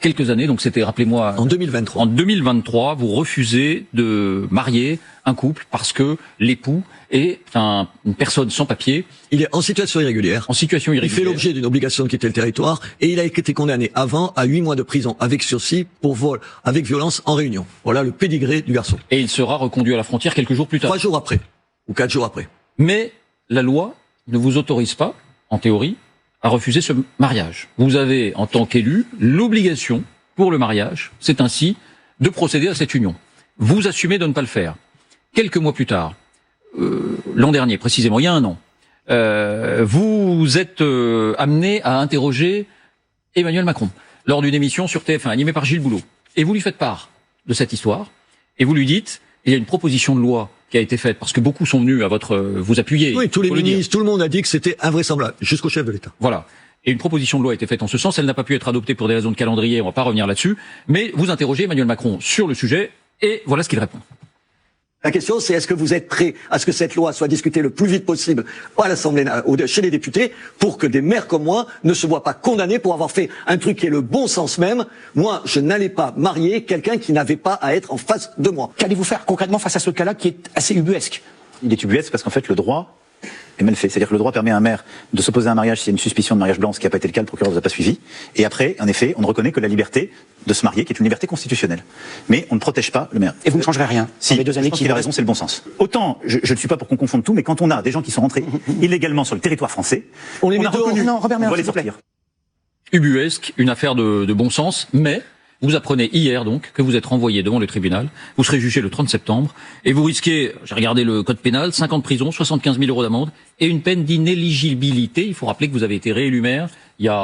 quelques années, donc c'était, rappelez-moi... En 2023. En 2023, vous refusez de marier un couple parce que l'époux est une personne sans papier. Il est en situation irrégulière. En situation irrégulière. Il fait l'objet d'une obligation de quitter le territoire et il a été condamné avant à 8 mois de prison avec sursis pour vol avec violence en réunion. Voilà le pédigré du garçon. Et il sera reconduit à la frontière quelques jours plus tard. 3 jours après, ou 4 jours après. Mais la loi ne vous autorise pas, en théorie, à refuser ce mariage. Vous avez, en tant qu'élu, l'obligation pour le mariage, c'est ainsi, de procéder à cette union. Vous assumez de ne pas le faire. Quelques mois plus tard, l'an dernier précisément, il y a un an, vous êtes amené à interroger Emmanuel Macron lors d'une émission sur TF1 animée par Gilles Boulot. Et vous lui faites part de cette histoire et vous lui dites, il y a une proposition de loi qui a été faite, parce que beaucoup sont venus à vous appuyer. Oui, tous les ministres, tout le monde a dit que c'était invraisemblable, jusqu'au chef de l'État. Voilà. Et une proposition de loi a été faite en ce sens, elle n'a pas pu être adoptée pour des raisons de calendrier, on va pas revenir là-dessus, mais vous interrogez Emmanuel Macron sur le sujet, et voilà ce qu'il répond. La question, c'est est-ce que vous êtes prêt à ce que cette loi soit discutée le plus vite possible à l'Assemblée, chez les députés, pour que des maires comme moi ne se voient pas condamnés pour avoir fait un truc qui est le bon sens même. Moi, je n'allais pas marier quelqu'un qui n'avait pas à être en face de moi. Qu'allez-vous faire concrètement face à ce cas-là qui est assez ubuesque? Il est ubuesque parce qu'en fait, le droit est mal fait. C'est-à-dire que le droit permet à un maire de s'opposer à un mariage s'il y a une suspicion de mariage blanc, ce qui n'a pas été le cas, le procureur ne vous a pas suivi. Et après, en effet, on ne reconnaît que la liberté de se marier, qui est une liberté constitutionnelle. Mais on ne protège pas le maire. Et vous ne changerez rien? Si, les 2 années je pense qu'il a raison, c'est le bon sens. Autant, je ne suis pas pour qu'on confonde tout, mais quand on a des gens qui sont rentrés illégalement sur le territoire français, on les met dehors. Non, Robert Ménard, on va les s'il vous plaît. sortir. Ubuesque, une affaire de bon sens, mais vous apprenez hier donc que vous êtes renvoyé devant le tribunal, vous serez jugé le 30 septembre, et vous risquez, j'ai regardé le code pénal, 5 ans de prison, 75 000 € d'amende, et une peine d'inéligibilité. Il faut rappeler que vous avez été réélu maire il y a